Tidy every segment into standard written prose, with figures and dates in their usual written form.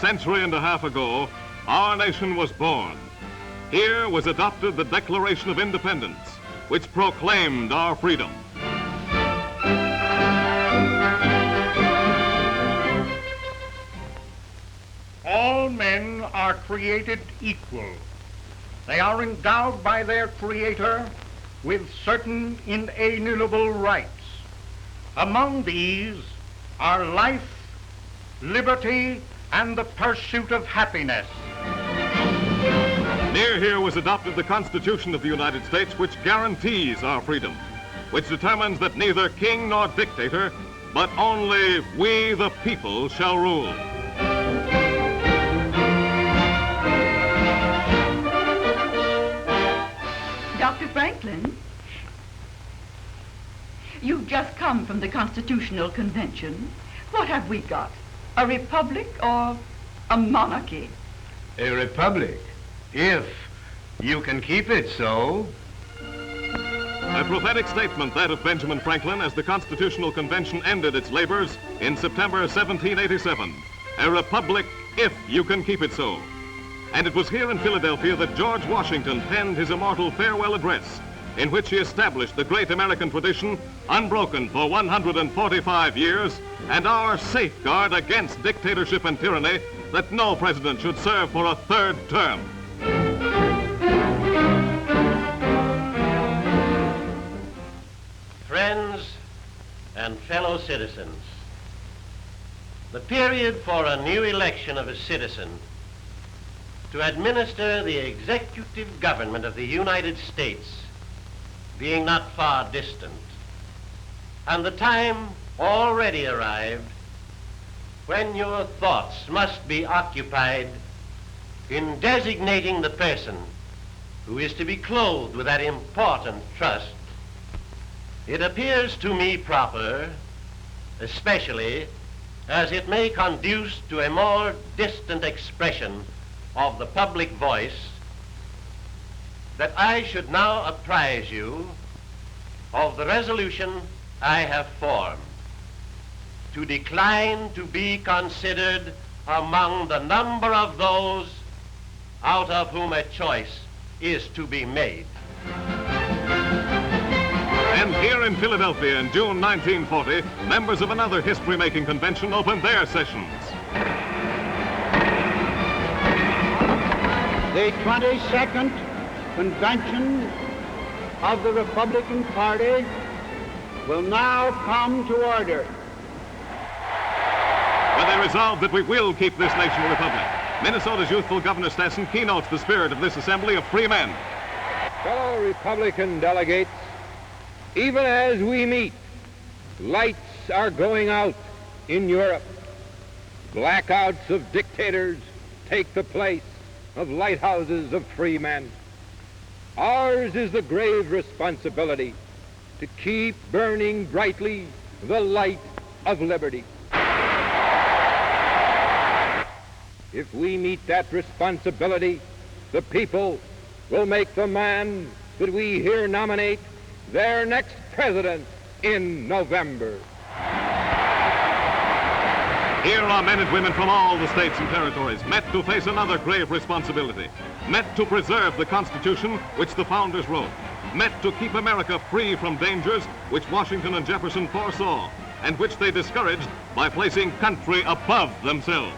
century and a half ago, our nation was born. Here was adopted the Declaration of Independence, which proclaimed our freedom. All men are created equal. They are endowed by their Creator with certain inalienable rights. Among these are life, liberty, and the pursuit of happiness. Near here was adopted the Constitution of the United States, which guarantees our freedom, which determines that neither king nor dictator, but only we the people shall rule. Dr. Franklin, you've just come from the Constitutional Convention. What have we got? A republic or a monarchy? A republic, if you can keep it so. A prophetic statement, that of Benjamin Franklin, as the Constitutional Convention ended its labors in September 1787. A republic, if you can keep it so. And it was here in Philadelphia that George Washington penned his immortal farewell address, in which he established the great American tradition, unbroken for 145 years, and our safeguard against dictatorship and tyranny, that no president should serve for a third term. Friends and fellow citizens, the period for a new election of a citizen to administer the executive government of the United States being not far distant, and the time already arrived when your thoughts must be occupied in designating the person who is to be clothed with that important trust, it appears to me proper, especially as it may conduce to a more distant expression of the public voice, that I should now apprise you of the resolution I have formed to decline to be considered among the number of those out of whom a choice is to be made. And here in Philadelphia in June 1940, members of another history-making convention opened their sessions. The 22nd Convention of the Republican Party will now come to order. Where they resolve that we will keep this nation a republic. Minnesota's youthful Governor Stassen keynotes the spirit of this assembly of free men. Fellow Republican delegates, even as we meet, lights are going out in Europe. Blackouts of dictators take the place of lighthouses of free men. Ours is the grave responsibility to keep burning brightly the light of liberty. If we meet that responsibility, the people will make the man that we here nominate their next president in November. Here are men and women from all the states and territories, met to face another grave responsibility, met to preserve the Constitution which the founders wrote, met to keep America free from dangers which Washington and Jefferson foresaw, and which they discouraged by placing country above themselves.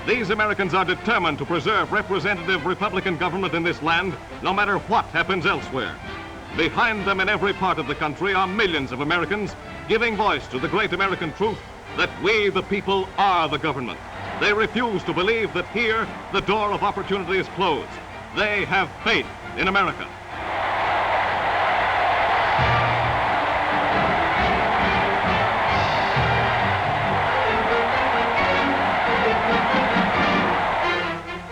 These Americans are determined to preserve representative Republican government in this land, no matter what happens elsewhere. Behind them in every part of the country are millions of Americans giving voice to the great American truth that we, the people, are the government. They refuse to believe that here the door of opportunity is closed. They have faith in America.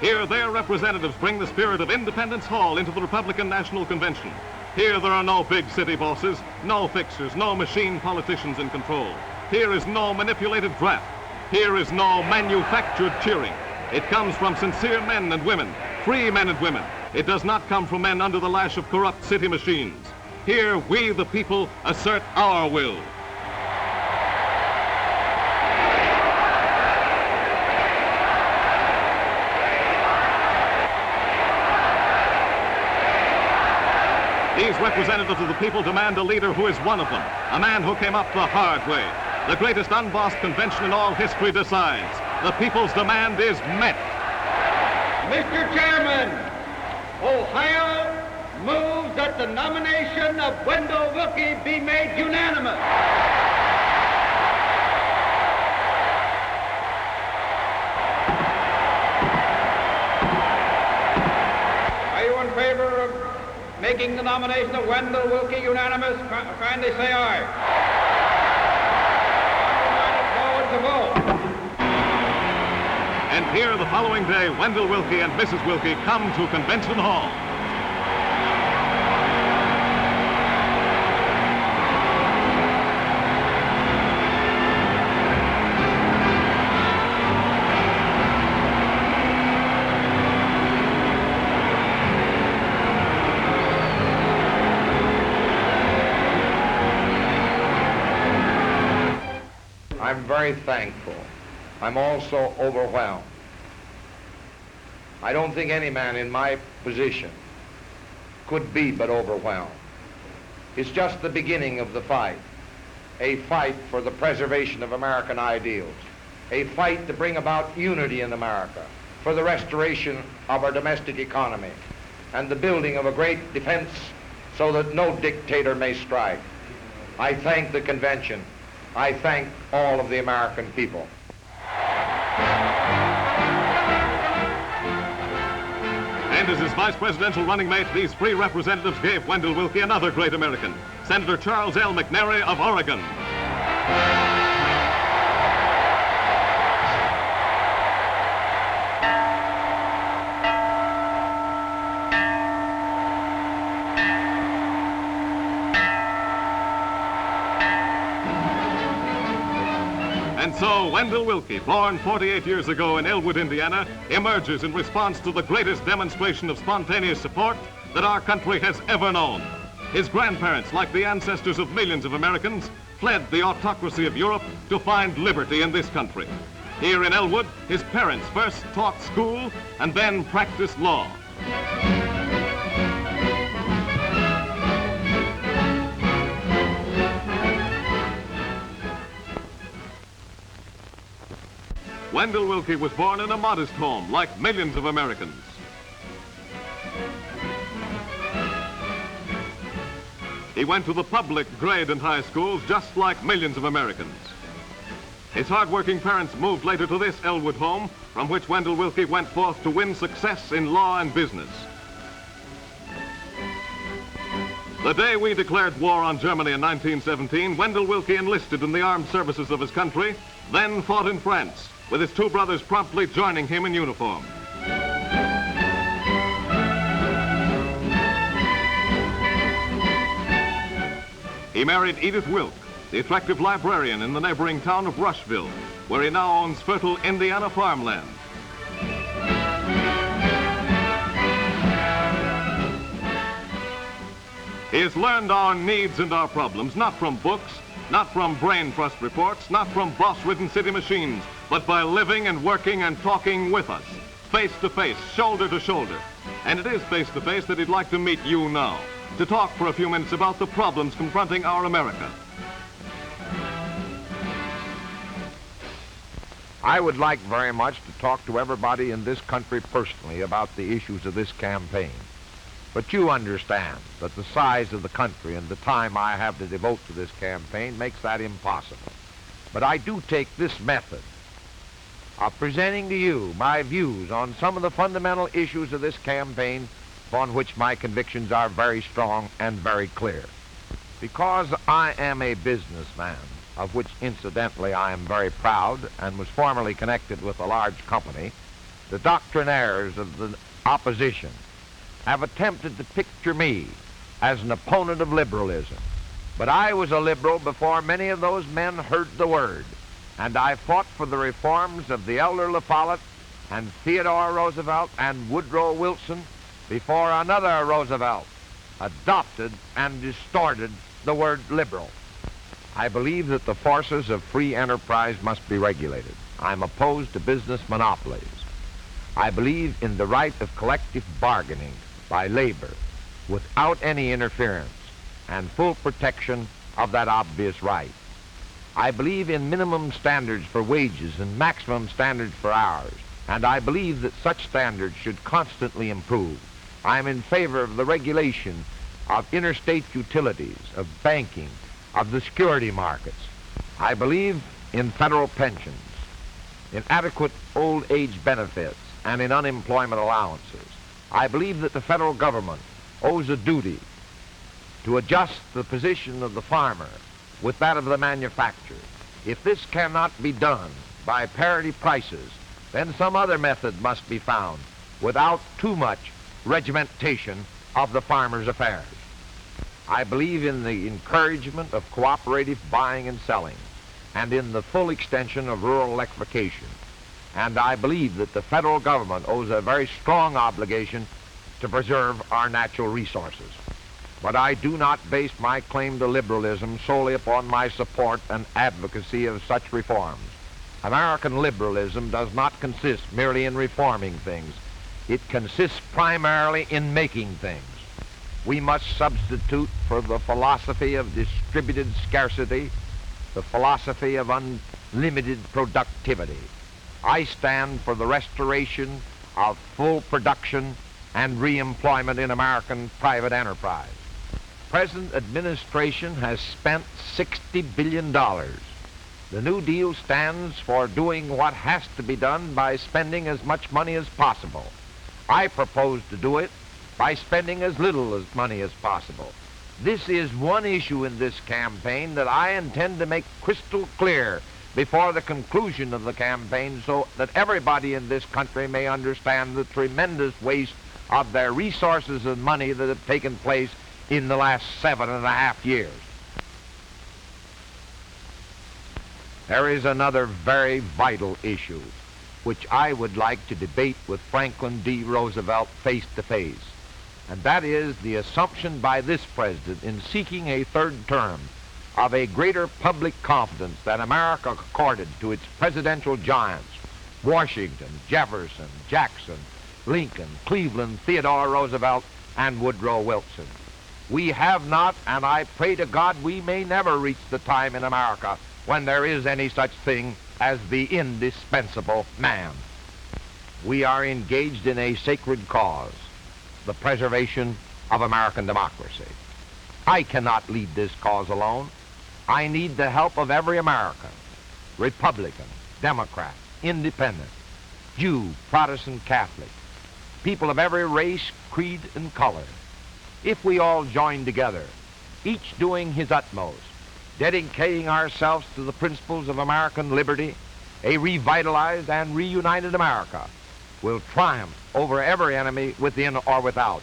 Here their representatives bring the spirit of Independence Hall into the Republican National Convention. Here there are no big city bosses, no fixers, no machine politicians in control. Here is no manipulated draft. Here is no manufactured cheering. It comes from sincere men and women, free men and women. It does not come from men under the lash of corrupt city machines. Here we, the people, assert our will. representatives of the people demand a leader who is one of them, a man who came up the hard way. The greatest unbossed convention in all history decides. The people's demand is met. Mr. Chairman, Ohio moves that the nomination of Wendell Wilkie be made unanimous. Are you in favor of making the nomination of Wendell Wilkie unanimous? Kindly say aye. To vote. And here, the following day, Wendell Wilkie and Mrs. Wilkie come to Convention Hall. I'm very thankful. I'm also overwhelmed. I don't think any man in my position could be but overwhelmed. It's just the beginning of the fight, a fight for the preservation of American ideals, a fight to bring about unity in America, for the restoration of our domestic economy, and the building of a great defense so that no dictator may strike. I thank the convention. I thank all of the American people. And as his vice presidential running mate, these three representatives gave Wendell Wilkie another great American, Senator Charles L. McNary of Oregon. And so Wendell Wilkie, born 48 years ago in Elwood, Indiana, emerges in response to the greatest demonstration of spontaneous support that our country has ever known. His grandparents, like the ancestors of millions of Americans, fled the autocracy of Europe to find liberty in this country. Here in Elwood, his parents first taught school and then practiced law. Wendell Wilkie was born in a modest home, like millions of Americans. He went to the public grade and high schools, just like millions of Americans. His hard-working parents moved later to this Elwood home, from which Wendell Wilkie went forth to win success in law and business. The day we declared war on Germany in 1917, Wendell Wilkie enlisted in the armed services of his country, then fought in France, with his two brothers promptly joining him in uniform. He married Edith Wilk, the attractive librarian in the neighboring town of Rushville, where he now owns fertile Indiana farmland. He has learned our needs and our problems, not from books, not from brain trust reports, not from boss-ridden city machines, but by living and working and talking with us, face to face, shoulder to shoulder. And it is face to face that he'd like to meet you now, to talk for a few minutes about the problems confronting our America. I would like very much to talk to everybody in this country personally about the issues of this campaign. But you understand that the size of the country and the time I have to devote to this campaign makes that impossible. But I do take this method of presenting to you my views on some of the fundamental issues of this campaign upon which my convictions are very strong and very clear. Because I am a businessman, of which incidentally I am very proud and was formerly connected with a large company, the doctrinaires of the opposition have attempted to picture me as an opponent of liberalism. But I was a liberal before many of those men heard the word, and I fought for the reforms of the elder La Follette and Theodore Roosevelt and Woodrow Wilson before another Roosevelt adopted and distorted the word liberal. I believe that the forces of free enterprise must be regulated. I'm opposed to business monopolies. I believe in the right of collective bargaining by labor without any interference and full protection of that obvious right. I believe in minimum standards for wages and maximum standards for hours, and I believe that such standards should constantly improve. I am in favor of the regulation of interstate utilities, of banking, of the security markets. I believe in federal pensions, in adequate old age benefits, and in unemployment allowances. I believe that the federal government owes a duty to adjust the position of the farmer with that of the manufacturer. If this cannot be done by parity prices, then some other method must be found without too much regimentation of the farmer's affairs. I believe in the encouragement of cooperative buying and selling, and in the full extension of rural electrification. And I believe that the federal government owes a very strong obligation to preserve our natural resources. But I do not base my claim to liberalism solely upon my support and advocacy of such reforms. American liberalism does not consist merely in reforming things. It consists primarily in making things. We must substitute for the philosophy of distributed scarcity the philosophy of unlimited productivity. I stand for the restoration of full production and re-employment in American private enterprise. The present administration has spent $60 billion. The New Deal stands for doing what has to be done by spending as much money as possible. I propose to do it by spending as little money as possible. This is one issue in this campaign that I intend to make crystal clear before the conclusion of the campaign so that everybody in this country may understand the tremendous waste of their resources and money that have taken place in the last 7.5 years. There is another very vital issue which I would like to debate with Franklin D. Roosevelt face to face, and that is the assumption by this president in seeking a third term of a greater public confidence than America accorded to its presidential giants, Washington, Jefferson, Jackson, Lincoln, Cleveland, Theodore Roosevelt, and Woodrow Wilson. We have not, and I pray to God we may never reach the time in America when there is any such thing as the indispensable man. We are engaged in a sacred cause, the preservation of American democracy. I cannot lead this cause alone. I need the help of every American, Republican, Democrat, Independent, Jew, Protestant, Catholic, people of every race, creed, and color. If we all join together, each doing his utmost, dedicating ourselves to the principles of American liberty, a revitalized and reunited America will triumph over every enemy within or without.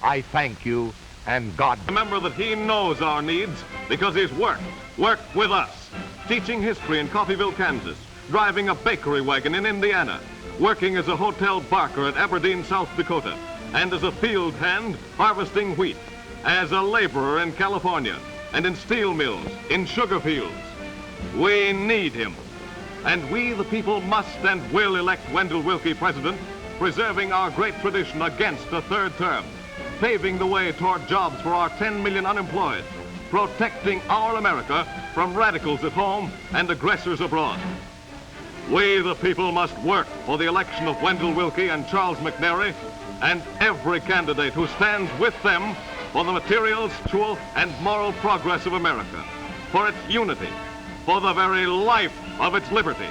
I thank you, and God. Remember that he knows our needs because he's worked with us, teaching history in Coffeyville, Kansas, driving a bakery wagon in Indiana, working as a hotel barker at Aberdeen, South Dakota, and as a field hand harvesting wheat, as a laborer in California, and in steel mills, in sugar fields. We need him. And we, the people, must and will elect Wendell Wilkie president, preserving our great tradition against a third term, paving the way toward jobs for our 10 million unemployed, protecting our America from radicals at home and aggressors abroad. We, the people, must work for the election of Wendell Wilkie and Charles McNary and every candidate who stands with them for the material, spiritual, and moral progress of America, for its unity, for the very life of its liberty.